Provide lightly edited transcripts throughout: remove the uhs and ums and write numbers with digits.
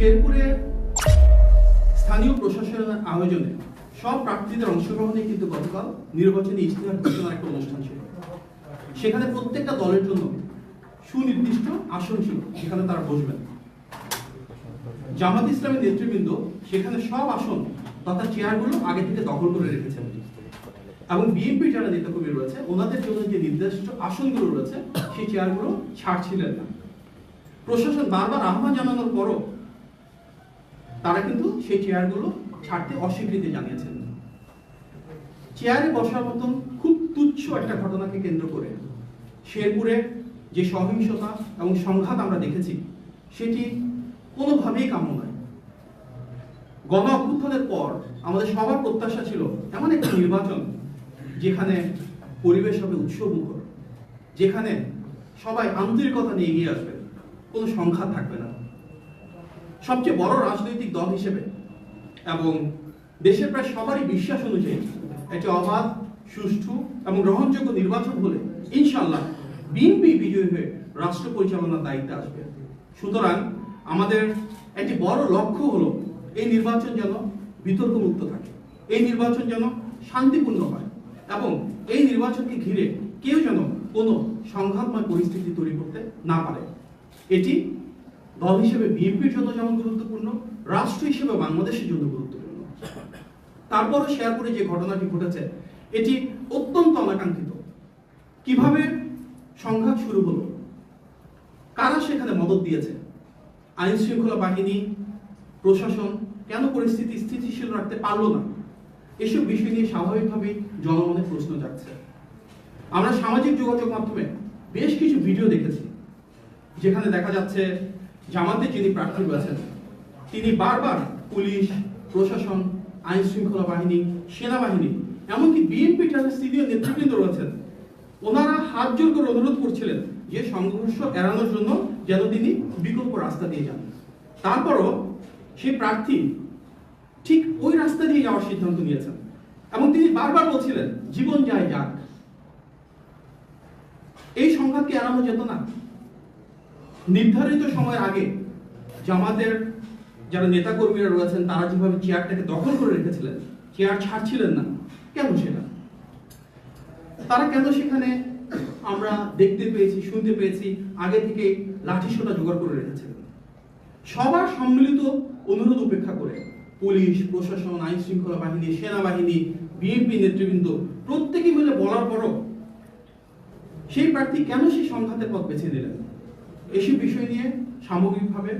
শেরপুরে স্থানীয় প্রশাসনের আয়োজনে সব প্রার্থীদের অংশগ্রহণে কিন্তু গতকাল নির্বাচনী ইশতেহার ঘোষণার একটা অনুষ্ঠান ছিল। সেখানে প্রত্যেকটা দলের জন্য সুনির্দিষ্ট আসন ছিল, সেখানে তারা বসবেন। জামাত ইসলামের নেতৃবৃন্দ সেখানে সব আসন তথা চেয়ারগুলো আগে থেকে দখল করে রেখেছেন এবং বিএনপি যারা নেতাকর্মী রয়েছে ওনাদের জন্য যে নির্দিষ্ট আসনগুলো রয়েছে সেই চেয়ারগুলো ছাড়ছিলেন না। প্রশাসন বারবার আহ্বান জানানোর পরও তারা কিন্তু সেই চেয়ারগুলো ছাড়তে অস্বীকৃতি জানিয়েছেন। চেয়ারে বসার মতন খুব তুচ্ছ একটা ঘটনাকে কেন্দ্র করে শেরপুরে যে সহিংসতা এবং সংঘাত আমরা দেখেছি সেটি কোনোভাবেই কাম্য নয়। গণ অভ্যুত্থানের পর আমাদের সবার প্রত্যাশা ছিল এমন একটা নির্বাচন যেখানে পরিবেশ হবে উৎসবমুখর, যেখানে সবাই আন্তরিকতা নিয়ে এগিয়ে আসবে, কোনো সংঘাত থাকবে না। সবচেয়ে বড় রাজনৈতিক দল হিসেবে এবং দেশের প্রায় সবারই বিশ্বাস অনুযায়ী একটি অবাধ, সুষ্ঠু এবং গ্রহণযোগ্য নির্বাচন হলে ইনশাআল্লাহ বিএনপি বিজয়ী হয়ে রাষ্ট্র পরিচালনার দায়িত্বে আসবে। সুতরাং আমাদের একটি বড় লক্ষ্য হলো এই নির্বাচন যেন বিতর্কমুক্ত থাকে, এই নির্বাচন যেন শান্তিপূর্ণ হয় এবং এই নির্বাচনকে ঘিরে কেউ যেন কোনো সংঘাতময় পরিস্থিতি তৈরি করতে না পারে। এটি দল হিসেবে বিএনপির জন্য যেমন গুরুত্বপূর্ণ, রাষ্ট্র হিসেবে বাংলাদেশের জন্য গুরুত্বপূর্ণ। তারপরও শেরপুরে যে ঘটনাটি ঘটেছে এটি অত্যন্ত অনাকাঙ্ক্ষিত। কিভাবে সংঘাত শুরু হলো, কারা সেখানে মদত দিয়েছে, আইন শৃঙ্খলা বাহিনী, প্রশাসন কেন পরিস্থিতি স্থিতিশীল রাখতে পারলো না, এসব বিষয় নিয়ে স্বাভাবিকভাবেই জনমনে প্রশ্ন জাগছে। আমরা সামাজিক যোগাযোগ মাধ্যমে বেশ কিছু ভিডিও দেখেছি যেখানে দেখা যাচ্ছে জামাতের যিনি প্রার্থী রয়েছেন তিনি বারবার পুলিশ, প্রশাসন, আইন শৃঙ্খলা বাহিনী, সেনাবাহিনী, এমনকি বিএনপি যারা সিনিয়র নেতৃবৃন্দ রয়েছেন ওনারা হাত জোর করে অনুরোধ করছিলেন যে সংঘর্ষ এড়ানোর জন্য যেন তিনি বিকল্প রাস্তা দিয়ে যান। তারপরও সেই প্রার্থী ঠিক ওই রাস্তা দিয়ে যাওয়ার সিদ্ধান্ত নিয়েছেন এবং তিনি বারবার বলছিলেন জীবন যায় যাক। এই সংঘাতকে এড়ানো যেত না। নির্ধারিত সময়ের আগে জামাতের যারা নেতাকর্মীরা রয়েছেন তারা যেভাবে চেয়ারটাকে দখল করে রেখেছিলেন, চেয়ার ছাড়ছিলেন না, কেন সেটা? তারা কেন সেখানে আমরা দেখতে পেয়েছি, শুনতে পেয়েছি আগে থেকে লাঠিসোঁটা জোগাড় করে রেখেছিলেন? সবার সম্মিলিত অনুরোধ উপেক্ষা করে পুলিশ, প্রশাসন, আইন শৃঙ্খলা বাহিনী, সেনাবাহিনী, বিএনপি নেতৃবৃন্দ প্রত্যেকে মিলে বলার পরও সেই প্রার্থী কেন সেই সংঘাতের পথ বেছে নিলেন? এসব বিষয় নিয়ে সামগ্রিকভাবে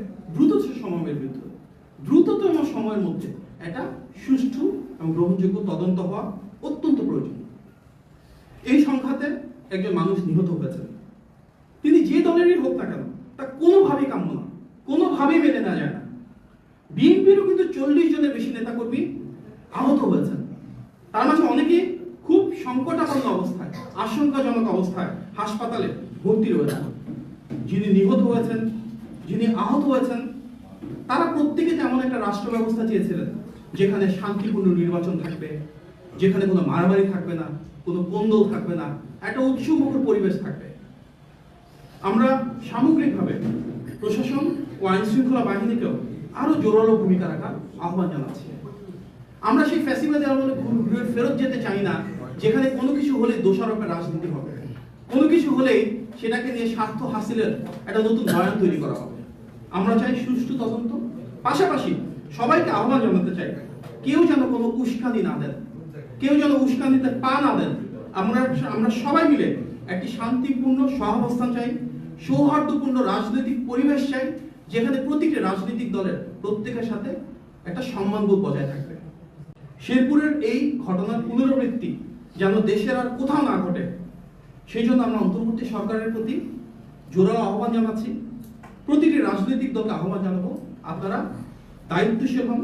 দ্রুততম সময়ের মধ্যে একটা সুষ্ঠু এবং গ্রহণযোগ্য তদন্ত হওয়া অত্যন্ত প্রয়োজন। এই সংঘাতে একজন মানুষ নিহত হয়েছেন, তিনি যে দলেরই হোক না কেন তা কোনোভাবেই কাম্য না, কোনোভাবেই মেনে নেওয়া যায় না। বিএনপিরও কিন্তু 40 জনের বেশি নেতাকর্মী আহত হয়েছেন, তার মাঝে অনেকে খুব সংকটাপন্ন অবস্থায়, আশঙ্কাজনক অবস্থায় হাসপাতালে ভর্তি রয়েছেন। যিনি নিহত হয়েছেন, যিনি আহত হয়েছেন, তারা প্রত্যেকে তেমন একটা রাষ্ট্র ব্যবস্থা চেয়েছিলেন যেখানে শান্তিপূর্ণ নির্বাচন থাকবে, যেখানে কোনো মারামারি থাকবে না, কোনো কোন্দল থাকবে না, একটা উৎসবমুখর পরিবেশ থাকবে। আমরা সামগ্রিকভাবে প্রশাসন ও আইন শৃঙ্খলা বাহিনীকেও আরো জোরালো ভূমিকা রাখার আহ্বান জানাচ্ছি। আমরা সেই ফ্যাসিবাদের আমলে ফেরত যেতে চাই না যেখানে কোনো কিছু হলে দোষারোপের রাজনীতি হবে, কোনো কিছু হলেই সেটাকে নিয়ে স্বার্থ হাসিলের একটা নতুন বয়ান তৈরি করা হবে। আমরা চাই সুষ্ঠু তদন্ত, পাশাপাশি সবাইকে আহ্বান জানাতে চাই কেউ যেন কোনো উস্কানি না দেন, কেউ যেন উস্কানিতে পা না দেন। আমরা সবাই মিলে একটি শান্তিপূর্ণ সহাবস্থান চাই, সৌহার্দ্যপূর্ণ রাজনৈতিক পরিবেশ চাই যেখানে প্রতিটি রাজনৈতিক দলের প্রত্যেকের সাথে একটা সম্মানবোধ বজায় থাকবে। শেরপুরের এই ঘটনার পুনরাবৃত্তি যেন দেশের আর কোথাও না ঘটে সেই জন্য আমরা অন্তর্বর্তী সরকারের প্রতি জোরালো আহ্বান জানাচ্ছি। প্রতিটি রাজনৈতিক দলকে আহ্বান জানাবো আপনারা দায়িত্বশীল হন,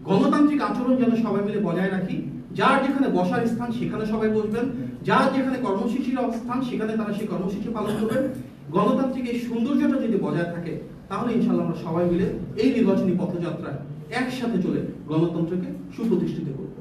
গণতান্ত্রিক আচরণ যেন সবাই মিলে বজায় রাখি। যার যেখানে বসার স্থান সেখানে সবাই বসবেন, যার যেখানে কর্মসূচির অবস্থান সেখানে তারা সেই কর্মসূচি পালন করবেন। গণতান্ত্রিক এই সৌন্দর্যটা যদি বজায় থাকে তাহলে ইনশাআল্লাহ আমরা সবাই মিলে এই নির্বাচনী পথযাত্রায় একসাথে চলে গণতন্ত্রকে সুপ্রতিষ্ঠিত করব।